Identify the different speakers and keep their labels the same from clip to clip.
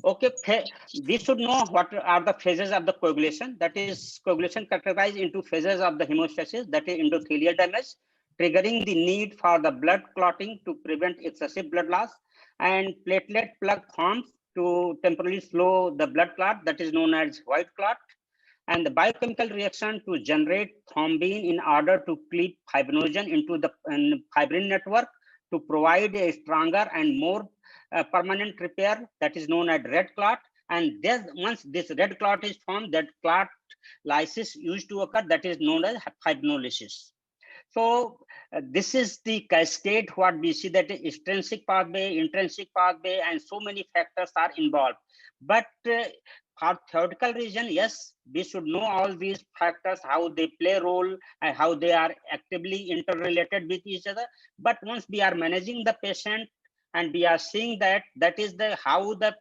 Speaker 1: Okay, we should know what are the phases of the coagulation. That is, coagulation categorized into phases of the hemostasis, that is endothelial damage, triggering the need for the blood clotting to prevent excessive blood loss, and platelet plug forms to temporarily slow the blood clot, that is known as white clot, and the biochemical reaction to generate thrombin in order to clip fibrinogen into the fibrin network to provide a stronger and more permanent repair, that is known as red clot. And then once this red clot is formed, that clot lysis used to occur, that is known as fibrinolysis. So this is the cascade what we see, that extrinsic pathway, intrinsic pathway, and so many factors are involved. But for theoretical reason, yes, we should know all these factors, how they play a role and how they are actively interrelated with each other. But once we are managing the patient and we are seeing that is the how the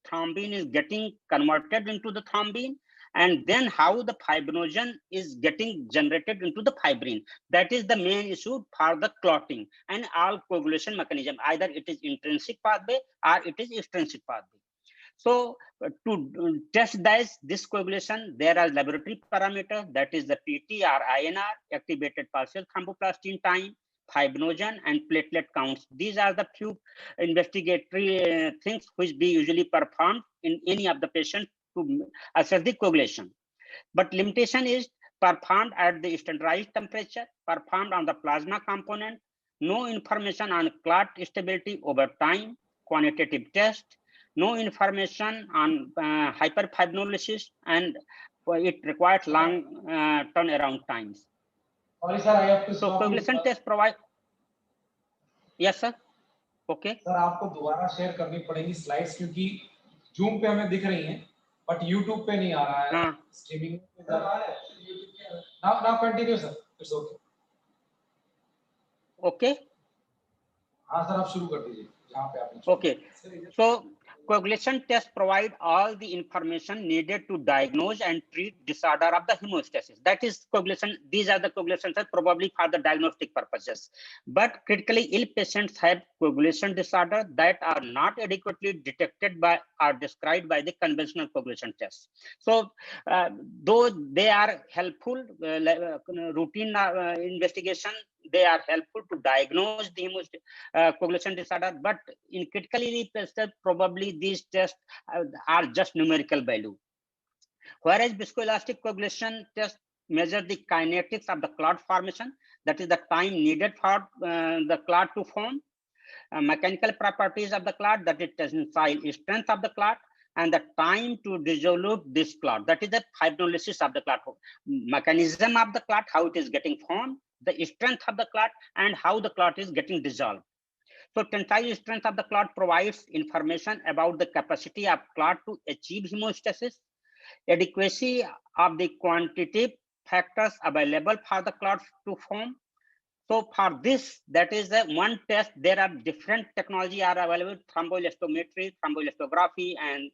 Speaker 1: thrombin is getting converted into the thrombin, and then how the fibrinogen is getting generated into the fibrin. That is the main issue for the clotting and all coagulation mechanism. Either it is intrinsic pathway or it is extrinsic pathway. So to test this coagulation, there are laboratory parameters, that is the PT or INR, activated partial thromboplastin time, fibrinogen, and platelet counts. These are the few investigatory things which we usually perform in any of the patients to assess the coagulation. But limitation is performed at the standardized temperature, performed on the plasma component, no information on clot stability over time, quantitative test, no information on hyperfibrinolysis, and it requires long turnaround times.
Speaker 2: Sorry, sir, I have to
Speaker 1: So
Speaker 2: stop you.
Speaker 1: coagulation test provide. Yes, sir. Okay.
Speaker 2: Sir आपको दोबारा share करनी पड़ेगी slides, क्योंकि zoom पे हमें दिख रही हैं बट यूट्यूब पे नहीं आ रहा है स्ट्रीमिंग पे। Now continue sir, it's okay.
Speaker 1: Okay,
Speaker 2: हाँ सर, आप शुरू कर दीजिए जहां पे आपने।
Speaker 1: Okay, so coagulation tests provide all the information needed to diagnose and treat disorder of the hemostasis. That is coagulation. These are the coagulation tests probably for the diagnostic purposes. But critically ill patients have coagulation disorder that are not adequately detected by or described by the conventional coagulation tests. So though they are helpful, routine investigation, they are helpful to diagnose the coagulation disorder, but in critically ill patients, probably these tests are just numerical value. Whereas viscoelastic coagulation tests measure the kinetics of the clot formation, that is the time needed for the clot to form, mechanical properties of the clot, that is tensile strength of the clot, and the time to dissolve this clot, that is the fibrinolysis of the clot, mechanism of the clot, how it is getting formed, the strength of the clot, and how the clot is getting dissolved. So tensile strength of the clot provides information about the capacity of clot to achieve hemostasis, adequacy of the quantitative factors available for the clot to form. So for this, that is the one test. There are different technology are available. Thromboelastometry, thromboelastography, and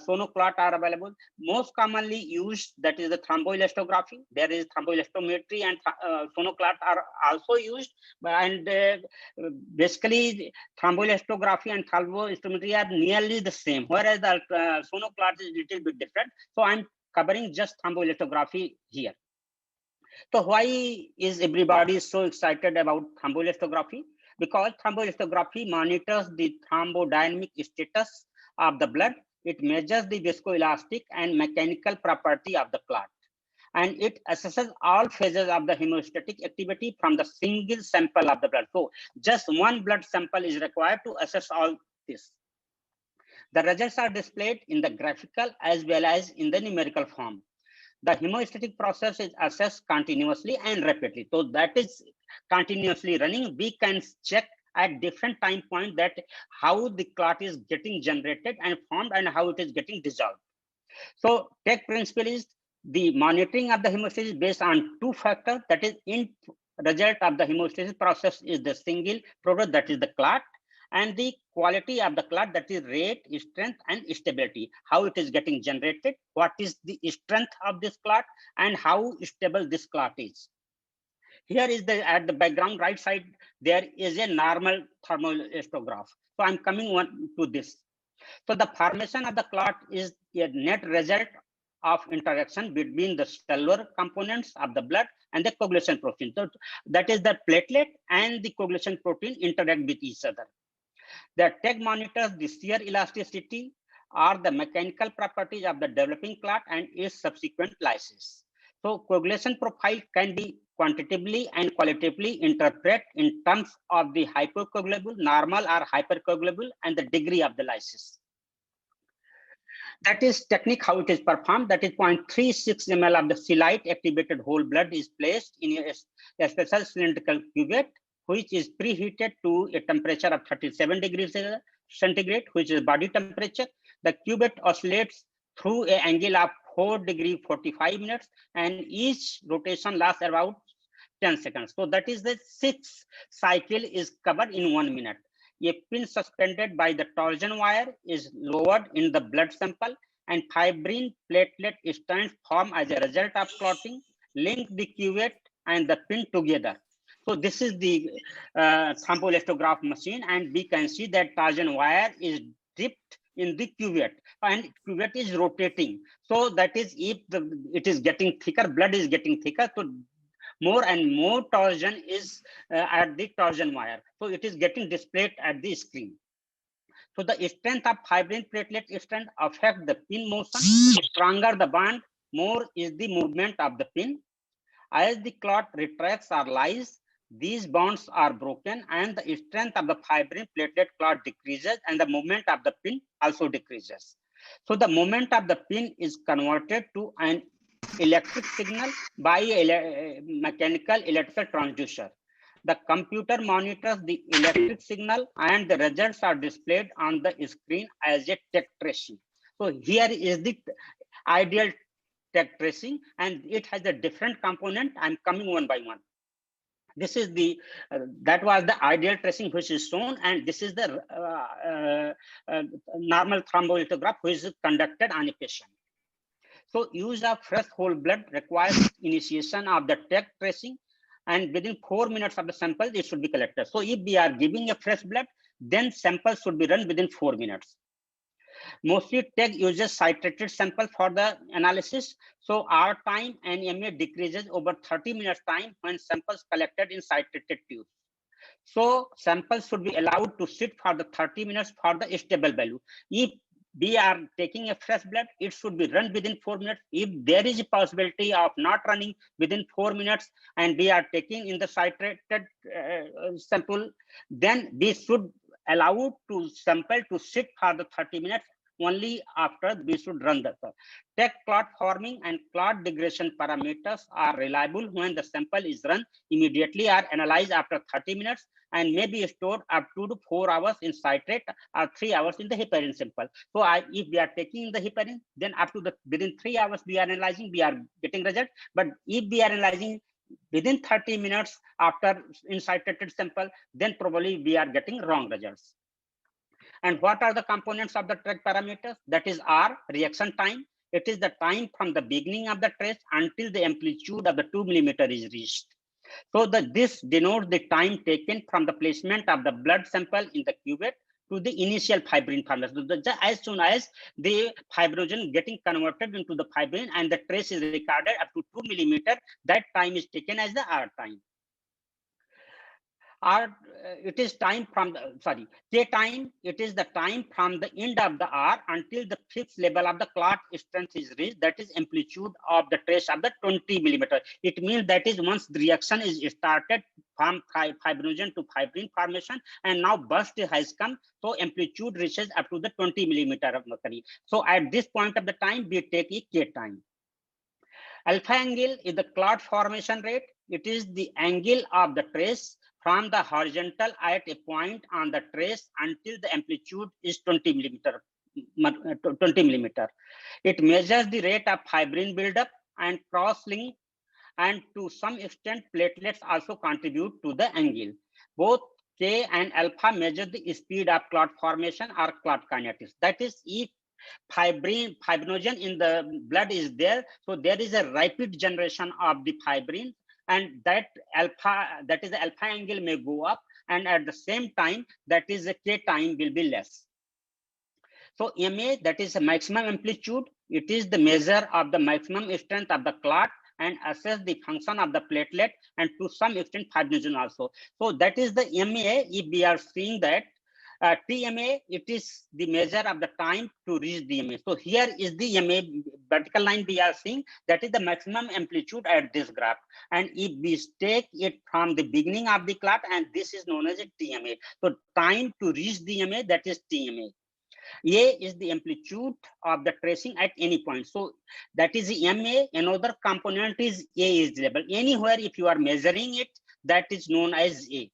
Speaker 1: sonoclot are available. Most commonly used, that is the thromboelastography. There is thromboelastometry and sonoclot are also used. And basically, thromboelastography and thromboelastometry are nearly the same, whereas the sonoclot is a little bit different. So I'm covering just thromboelastography here. So why is everybody so excited about thromboelastography? Because thromboelastography monitors the thrombodynamic status of the blood. It measures the viscoelastic and mechanical property of the clot. And it assesses all phases of the hemostatic activity from the single sample of the blood. So just one blood sample is required to assess all this. The results are displayed in the graphical as well as in the numerical form. The hemostatic process is assessed continuously and rapidly. So that is continuously running. We can check at different time points that how the clot is getting generated and formed and how it is getting dissolved. So take principle is the monitoring of the hemostasis based on two factors. That is, in result of the hemostasis process is the single product, that is the clot, and the quality of the clot, that is rate, strength, and stability. How it is getting generated, what is the strength of this clot, and how stable this clot is. Here is the at the background right side, there is a normal thermoelastograph. So I'm coming on to this. So the formation of the clot is a net result of interaction between the cellular components of the blood and the coagulation protein. So that is the platelet and the coagulation protein interact with each other. The TEG monitors the shear elasticity or the mechanical properties of the developing clot and its subsequent lysis. So coagulation profile can be quantitatively and qualitatively interpreted in terms of the hypocoagulable, normal or hypercoagulable, and the degree of the lysis. That is technique how it is performed. That is 0.36 ml of the Cellite activated whole blood is placed in a special cylindrical cuvette, which is preheated to a temperature of 37 degrees centigrade, which is body temperature. The cuvette oscillates through an angle of 4 degrees 45 minutes, and each rotation lasts about 10 seconds. So that is the 6th cycle is covered in 1 minute. A pin suspended by the torsion wire is lowered in the blood sample, and fibrin platelet strands form as a result of clotting, link the cuvette and the pin together. So this is the thromboelastograph machine, and we can see that torsion wire is dipped in the cuvette, and cuvette is rotating. So that is, if it is getting thicker, blood is getting thicker, so more and more torsion is at the torsion wire. So it is getting displayed at the screen. So the strength of fibrin platelet strength affects the pin motion. Stronger the bond, more is the movement of the pin. As the clot retracts or lies, these bonds are broken and the strength of the fibrin platelet clot decreases and the movement of the pin also decreases. So the movement of the pin is converted to an electric signal by a mechanical electrical transducer. The computer monitors the electric signal and the results are displayed on the screen as a TEG tracing. So here is the ideal TEG tracing, and it has a different component. I'm coming one by one. This is the that was the ideal tracing which is shown, and this is the normal thromboelastograph which is conducted on a patient. So use of fresh whole blood requires initiation of the TEG tracing, and within 4 minutes of the sample, it should be collected. So if we are giving a fresh blood, then samples should be run within 4 minutes. Mostly TEG uses citrated sample for the analysis. So our time and MA decreases over 30 minutes time when samples collected in citrated tubes. So samples should be allowed to sit for the 30 minutes for the stable value. If we are taking a fresh blood, it should be run within 4 minutes. If there is a possibility of not running within 4 minutes and we are taking in the citrated sample, then we should allow to sample to sit for the 30 minutes. Only after we should run the TEG clot forming and clot degradation parameters are reliable when the sample is run immediately or analyzed after 30 minutes and may be stored up to 4 hours in citrate or 3 hours in the heparin sample. So if we are taking the heparin, then up to within 3 hours we are analyzing, we are getting result. But if we are analyzing within 30 minutes after in citrated sample, then probably we are getting wrong results. And what are the components of the TEG parameters? That is R, reaction time. It is the time from the beginning of the trace until the amplitude of the 2 millimeter is reached. So this denotes the time taken from the placement of the blood sample in the cuvette to the initial fibrin formation. As soon as the fibrinogen getting converted into the fibrin and the trace is recorded up to 2 millimeter, that time is taken as the R time. It is time from the, sorry, K time, it is the time from the end of the R until the fifth level of the clot strength is reached, that is amplitude of the trace of the 20 millimeter. It means that is once the reaction is started from fibrinogen to fibrin formation and now burst has come, so amplitude reaches up to the 20 millimeter of mercury. So at this point of the time, we take a K time. Alpha angle is the clot formation rate. It is the angle of the trace from the horizontal at a point on the trace until the amplitude is 20 millimeter. It measures the rate of fibrin buildup and cross-link, and to some extent platelets also contribute to the angle. Both K and alpha measure the speed of clot formation or clot kinetics. That is, if fibrinogen in the blood is there, so there is a rapid generation of the fibrin, and that is the alpha angle may go up, and at the same time that is the K time will be less. So MA, that is a maximum amplitude. It is the measure of the maximum strength of the clot and assess the function of the platelet and to some extent fibrinogen also. So that is the MA. If we are seeing that TMA, it is the measure of the time to reach the MA. So here is the MA vertical line we are seeing, that is the maximum amplitude at this graph. And if we take it from the beginning of the clot, and this is known as a TMA. So time to reach the MA, that is TMA. A is the amplitude of the tracing at any point. So that is the MA. Another component is A is level. Anywhere if you are measuring it, that is known as A.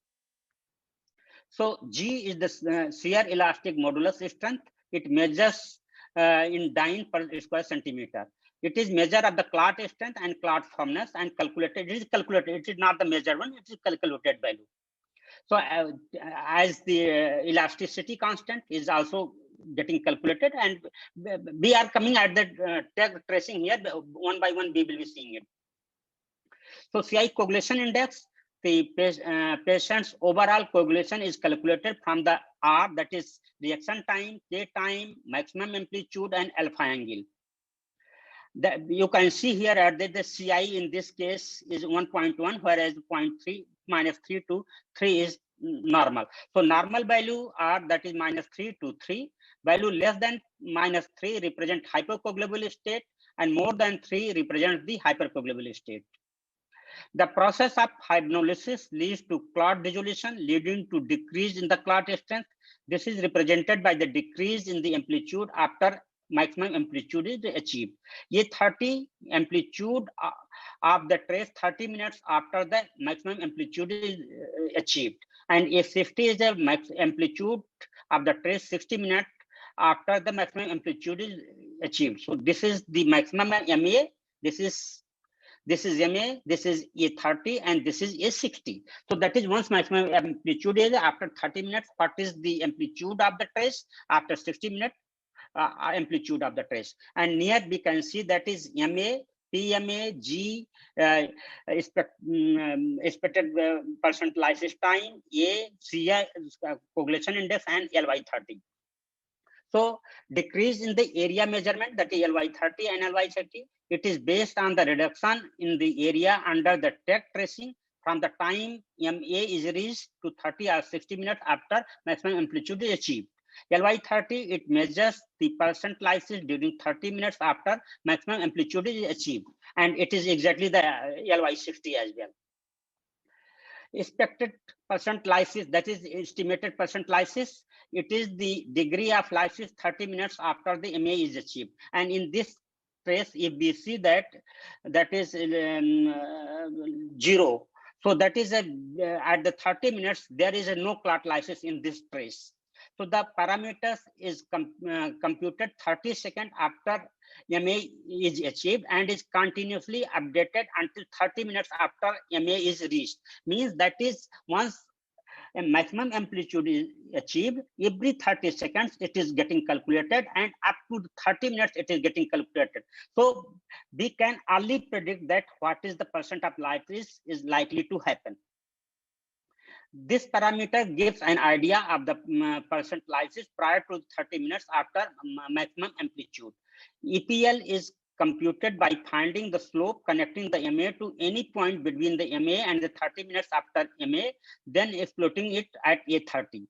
Speaker 1: So G is the shear elastic modulus strength. It measures in dyne per square centimeter. It is measure of the clot strength and clot firmness and calculated. It is calculated. It is not the measured one. It is calculated value. So as the elasticity constant is also getting calculated, and we are coming at the tag tracing here. One by one, we will be seeing it. So CI coagulation index, the patient's overall coagulation is calculated from the R, that is reaction time, K time, maximum amplitude, and alpha angle. That you can see here that the CI in this case is 1.1, whereas 0.3 minus 3 to 3 is normal. So normal value are that is -3 to 3. Value less than -3 represent hypocoagulable state, and more than 3 represents the hypercoagulable state. The process of fibrinolysis leads to clot dissolution, leading to decrease in the clot strength. This is represented by the decrease in the amplitude after maximum amplitude is achieved. Ye 30 amplitude of the trace 30 minutes after the maximum amplitude is achieved, and a 60 is the max amplitude of the trace 60 minutes after the maximum amplitude is achieved. So this is the maximum MA. This is MA, this is A30, and this is A60. So that is once maximum amplitude is after 30 minutes, what is the amplitude of the trace after 60 minutes amplitude of the trace. And near we can see that is MA, PMA, G, expected percent lysis time, A, CI, coagulation index, and LY30. So decrease in the area measurement, that is LY30 and LY30, it is based on the reduction in the area under the tag tracing from the time MA is reached to 30 or 60 minutes after maximum amplitude is achieved. LY30, it measures the percent lysis during 30 minutes after maximum amplitude is achieved. And it is exactly the LY60 as well. Expected percent lysis, that is estimated percent lysis, it is the degree of lysis 30 minutes after the MA is achieved. And in this trace, if we see that is 0. So that is at the 30 minutes, there is no clot lysis in this trace. So the parameters is computed 30 seconds after MA is achieved and is continuously updated until 30 minutes after MA is reached. Means that is once a maximum amplitude is achieved, every 30 seconds it is getting calculated, and up to 30 minutes it is getting calculated. So we can early predict that what is the percent of lysis is likely to happen. This parameter gives an idea of the percent lysis prior to 30 minutes after maximum amplitude. EPL is computed by finding the slope connecting the MA to any point between the MA and the 30 minutes after MA, then exploiting it at A30.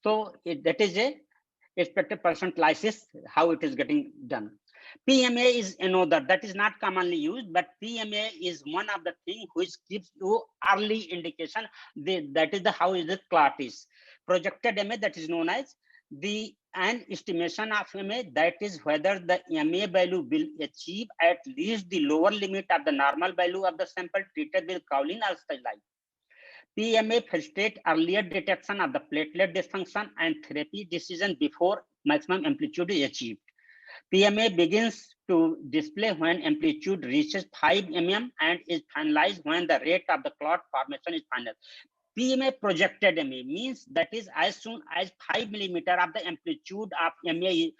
Speaker 1: So that is a expected percent lysis, how it is getting done. PMA is another that is not commonly used, but PMA is one of the things which gives you early indication. That is the how is the clot is. Projected MA, that is known as an estimation of MA, that is whether the MA value will achieve at least the lower limit of the normal value of the sample treated with kaolin or styrolide. PMA facilitates earlier detection of the platelet dysfunction and therapy decision before maximum amplitude is achieved. PMA begins to display when amplitude reaches 5 mm and is finalized when the rate of the clot formation is final. PMA projected MA means that is as soon as 5 millimeter of the amplitude of MA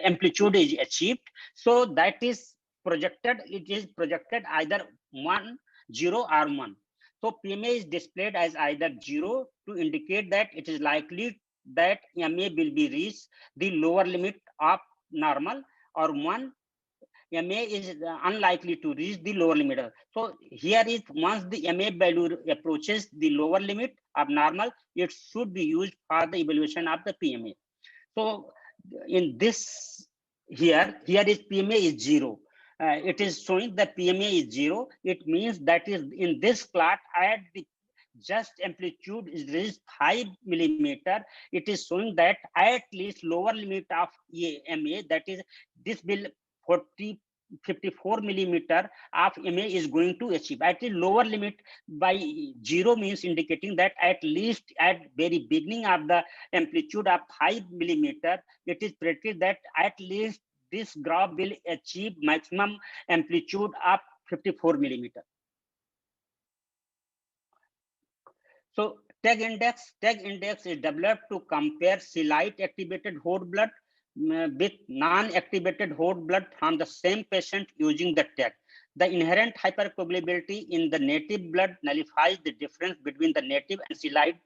Speaker 1: amplitude is achieved. So that is projected, it is projected either 1, 0 or 1. So PMA is displayed as either 0 to indicate that it is likely that MA will be reached the lower limit of normal, or one MA is unlikely to reach the lower limit. So here is, once the MA value approaches the lower limit of normal, it should be used for the evaluation of the PMA. So in this, here is PMA is 0. It is showing that PMA is 0. It means that is in this plot at the just amplitude is reached 5 millimeter. It is showing that at least lower limit of MA, that is this will 54 millimeter of MA is going to achieve. At the lower limit by 0 means indicating that at least at very beginning of the amplitude of 5 millimeter, it is predicted that at least this graph will achieve maximum amplitude of 54 millimeter. So tag index is developed to compare SILITE activated whole blood with non-activated whole blood from the same patient using the tag. The inherent hypercoagulability in the native blood nullifies the difference between the native and SILITE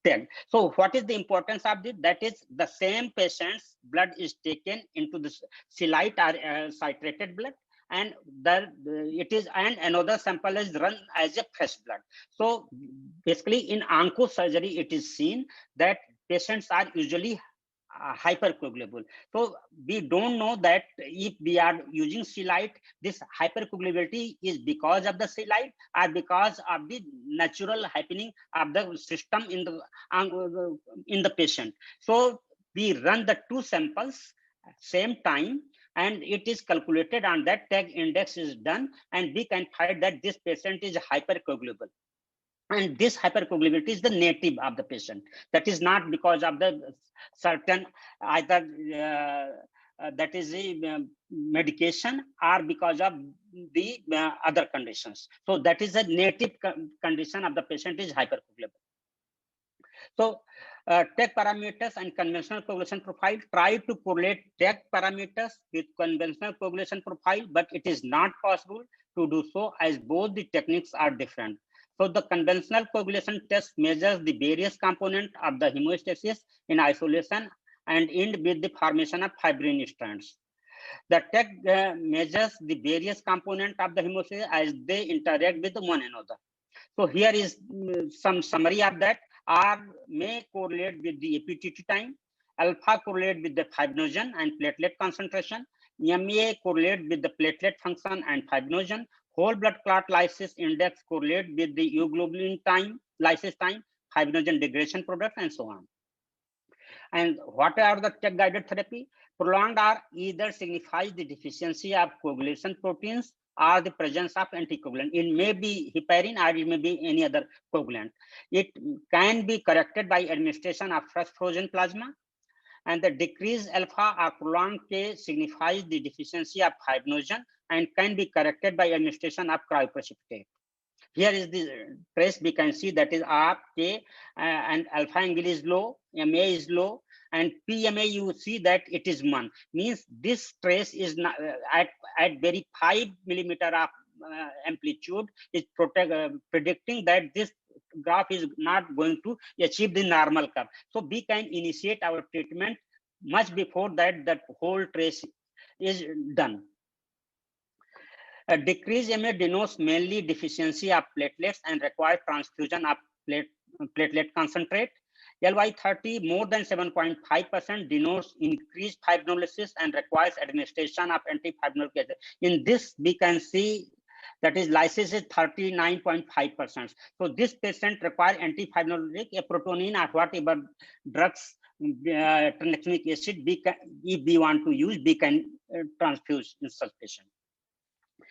Speaker 1: tag. So what is the importance of this? That is, the same patient's blood is taken into the SILITE or citrated blood, and another sample is run as a fresh blood. So basically in onco surgery, it is seen that patients are usually hypercoagulable. So we don't know that if we are using SILITE, this hypercoagulability is because of the SILITE or because of the natural happening of the system in the patient. So we run the two samples same time, and it is calculated, and that tag index is done, and we can find that this patient is hypercoagulable. And this hypercoagulability is the native of the patient. That is not because of the certain either that is a medication or because of the other conditions. So that is a native condition of the patient is hypercoagulable. So tag parameters and conventional coagulation profile. Try to correlate tag parameters with conventional coagulation profile, but it is not possible to do so as both the techniques are different. So the conventional coagulation test measures the various components of the hemostasis in isolation and end with the formation of fibrin strands. The tag measures the various components of the hemostasis as they interact with one another. So here is some summary of that. R may correlate with the APTT time, alpha correlate with the fibrinogen and platelet concentration, MA correlate with the platelet function and fibrinogen, whole blood clot lysis index correlate with the euglobulin time, lysis time, fibrinogen degradation product, and so on. And what are the tag guided therapy? Prolonged R either signifies the deficiency of coagulation proteins or the presence of anticoagulant. It may be heparin or it may be any other coagulant. It can be corrected by administration of fresh frozen plasma. And the decreased alpha or prolonged K signifies the deficiency of fibrinogen and can be corrected by administration of cryoprecipitate. Here is the trace. We can see that is R, K, and alpha angle is low, MA is low, and PMA you see that it is 1. Means this trace is not, at very 5 millimeter of amplitude is predicting that this graph is not going to achieve the normal curve. So we can initiate our treatment much before that whole trace is done. A decreased MA denotes mainly deficiency of platelets and requires transfusion of platelet concentrate. LY30 more than 7.5% denotes increased fibrinolysis and requires administration of antifibrinolytic agent. In this, we can see that is lysis is 39.5%. So this patient requires antifibrinolytic, a protonin or whatever drugs, tranexamic acid, if we want to use, we can transfuse in such patient.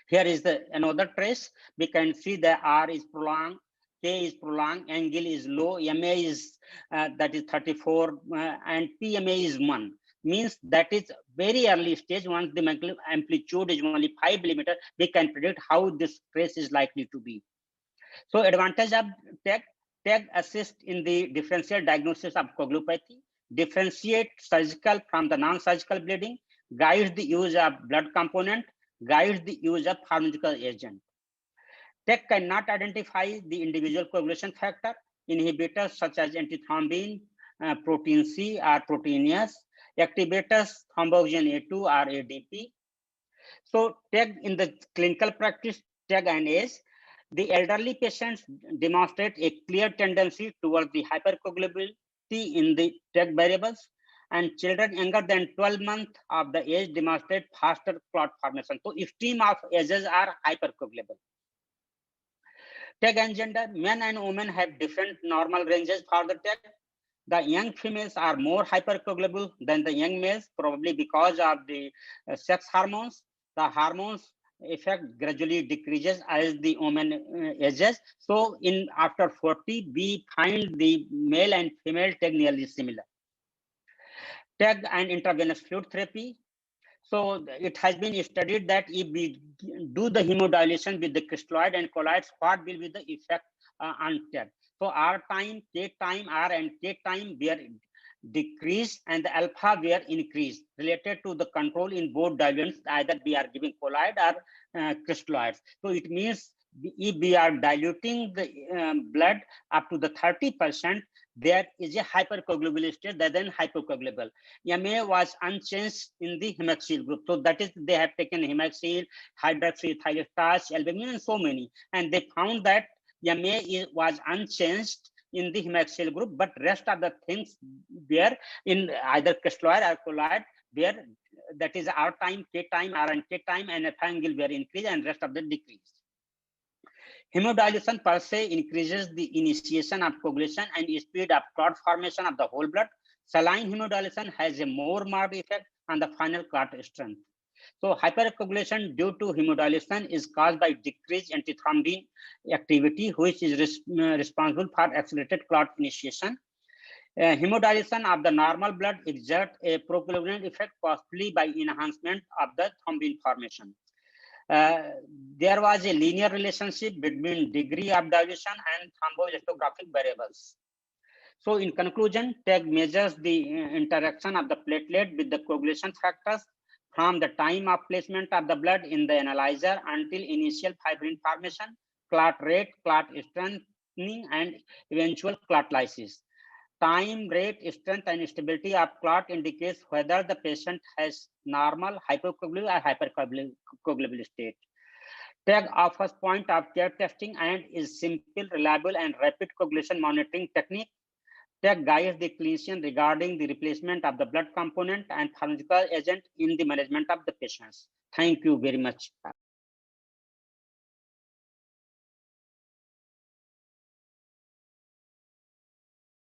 Speaker 1: Here is another trace. We can see the R is prolonged, K is prolonged, angle is low, MA is that is 34, and PMA is 1. Means that is very early stage. Once the amplitude is only 5 millimeter, we can predict how this trace is likely to be. So advantage of tag assist in the differential diagnosis of coagulopathy, differentiate surgical from the non-surgical bleeding, guides the use of blood component, guides the use of pharmacological agent. Tag cannot identify the individual coagulation factor. inhibitors such as antithrombin, protein C or proteinase, activators thromboxane A2 or ADP. So TAG in the clinical practice, TAG and ACE, the elderly patients demonstrate a clear tendency towards the hypercoagulability in the TAG variables, and children younger than 12 months of the age demonstrate faster clot formation. So extreme of ages are hypercoagulable. TAG and gender, men and women have different normal ranges for the TAG. The young females are more hypercoagulable than the young males, probably because of the sex hormones. The hormones effect gradually decreases as the woman ages. So in after 40, we find the male and female TAG nearly similar. TAG and intravenous fluid therapy. So it has been studied that if we do the hemodilation with the crystalloid and colloids, what will be the effect on TAG? So R time, K time, R and K time were decreased and the alpha were increased related to the control in both diluents, either we are giving colloid or crystalloids. So it means if we are diluting the blood up to the 30%, there is a hypercoagulable state rather than hypocoagulable. MA was unchanged in the hemaxil group. So that is, they have taken hemaxil, hydroxyethylestase, albumin, and so many. And they found that MA was unchanged in the hemaxil group, but rest of the things were in either crystalloid or colloid, where that is R time, K time, R and K time, and F angle were increased and rest of the decreased. Hemodilution per se increases the initiation of coagulation and speed of clot formation of the whole blood. Saline hemodilution has a more marked effect on the final clot strength. So hypercoagulation due to hemodilution is caused by decreased antithrombin activity, which is responsible for accelerated clot initiation. Hemodilution of the normal blood exerts a procoagulant effect, possibly by enhancement of the thrombin formation. There was a linear relationship between degree of dilution and thromboelastographic variables. So in conclusion, TAG measures the interaction of the platelet with the coagulation factors from the time of placement of the blood in the analyzer until initial fibrin formation, clot rate, clot strengthening, and eventual clot lysis. Time, rate, strength, and stability of clot indicates whether the patient has normal hypocoagulable or hypercoagulable state. TAG offers point of care testing and is simple, reliable, and rapid coagulation monitoring technique. TAG guides the clinician regarding the replacement of the blood component and pharmacological agent in the management of the patients. Thank you very much.